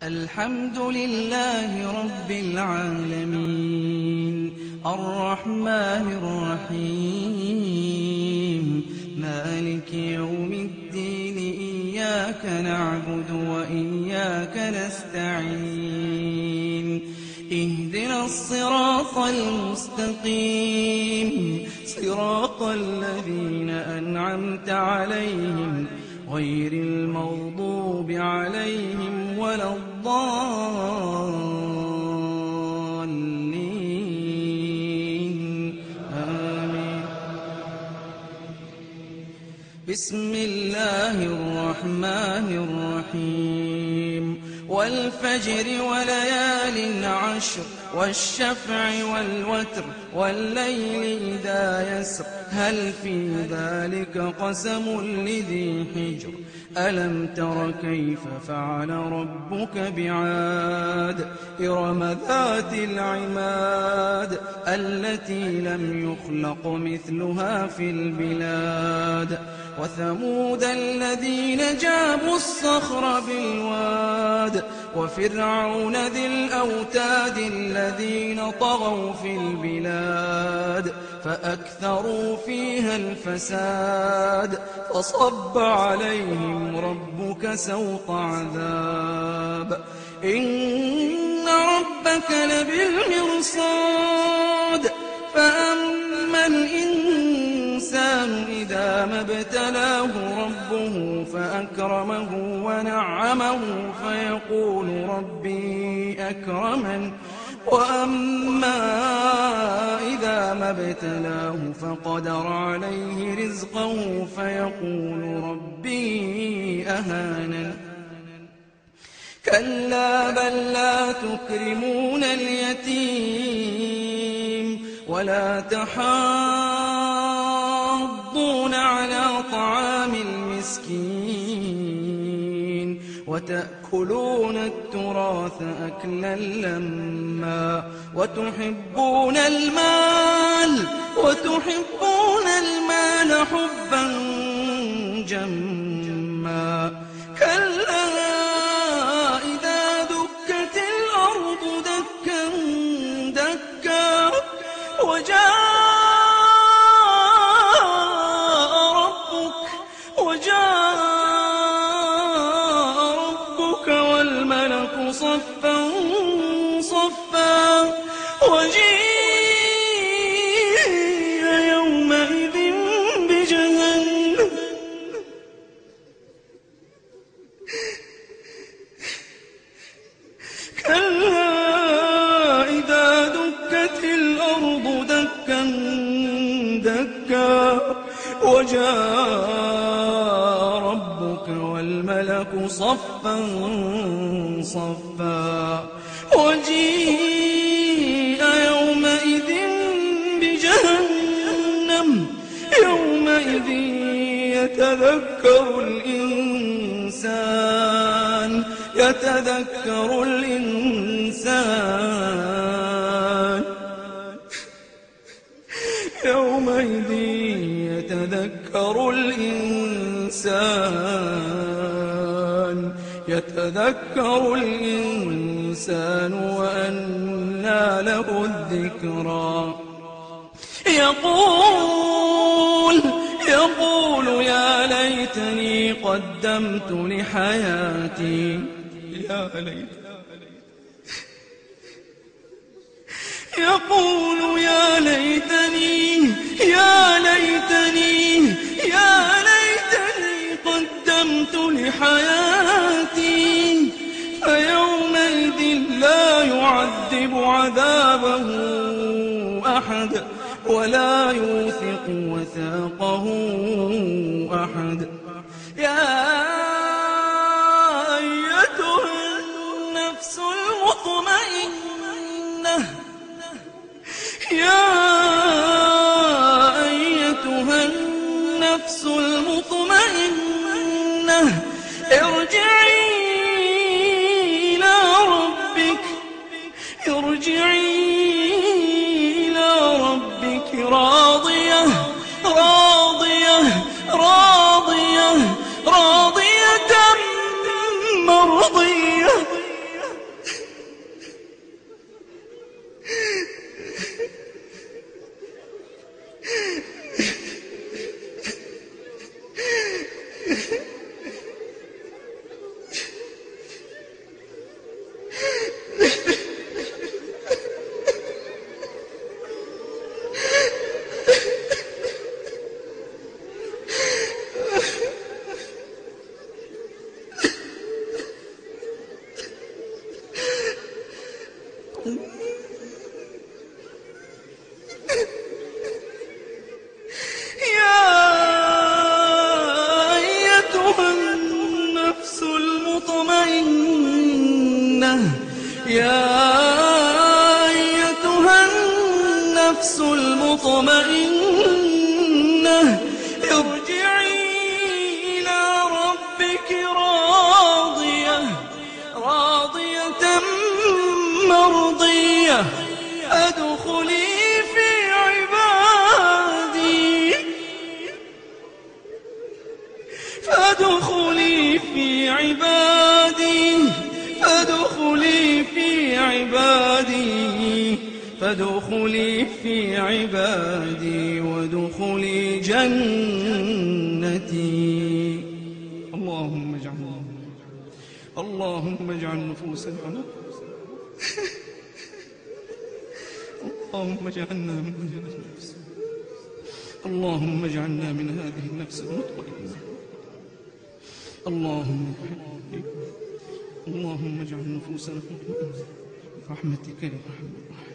الحمد لله رب العالمين الرحمن الرحيم مالك يوم الدين إياك نعبد وإياك نستعين اهدنا الصراط المستقيم صراط الذين أنعمت عليهم غير المغضوب عليهم ولا الضالين آمين. بسم الله الرحمن الرحيم والفجر وليال عشر والشفع والوتر والليل إذا يسر هل في ذلك قسم لذي حجر ألم تر كيف فعل ربك بعاد إرم ذات العماد التي لم يخلق مثلها في البلاد وثمود الذين جابوا الصخر بالواد وفرعون ذي الأوتاد الذين طغوا في البلاد فأكثروا فيها الفساد فصب عليهم ربك سوط عذاب إن ربك لبالمرصاد فأما الإنسان إذا ما ابتلاه ربه فأكرمه ونعمه فيقول ربي أكرمن وأما إذا ما ابتلاه فقدر عليه رزقه فيقول ربي أهانن كلا بل لا تكرمون اليتيم ولا تحاضون على طعام المسكين وتأكلون التراث أكلا لما وتحبون المال حبا جما كلا إذا دكت الأرض دكا دكا وجاء ربك والملك صفا صفا وجيء يومئذ بجهنم كلا إذا دكت الأرض دكا دكا وجاء ربك والملك صفا صفا وجيء يومئذ بجهنم يومئذ يتذكر الإنسان يومئذ يتذكر الإنسان وأنى له الذكرى يقول يا ليتني قدمت لحياتي يقول يا ليتني قدمت لحياتي فيومئذ لا يعذب عذابه أحد ولا يوثق وثاقه أحد يا أيتها النفس المطمئنة ارجعي إلى ربك راضية مرضية المطمئنة يا أيتها النفس المطمئنة ارجعي إلى ربك راضية مرضية فادخلي في عبادي فادخلي في عبادي وادخلي جنتي. اللهم اجعل نفوسنا اللهم اجعلنا من هذه النفس اللهم اجعلنا من هذه النفس المطمئنة. اللهم اجعل نفوسنا مطمئنة برحمتك يا أرحم الراحمين.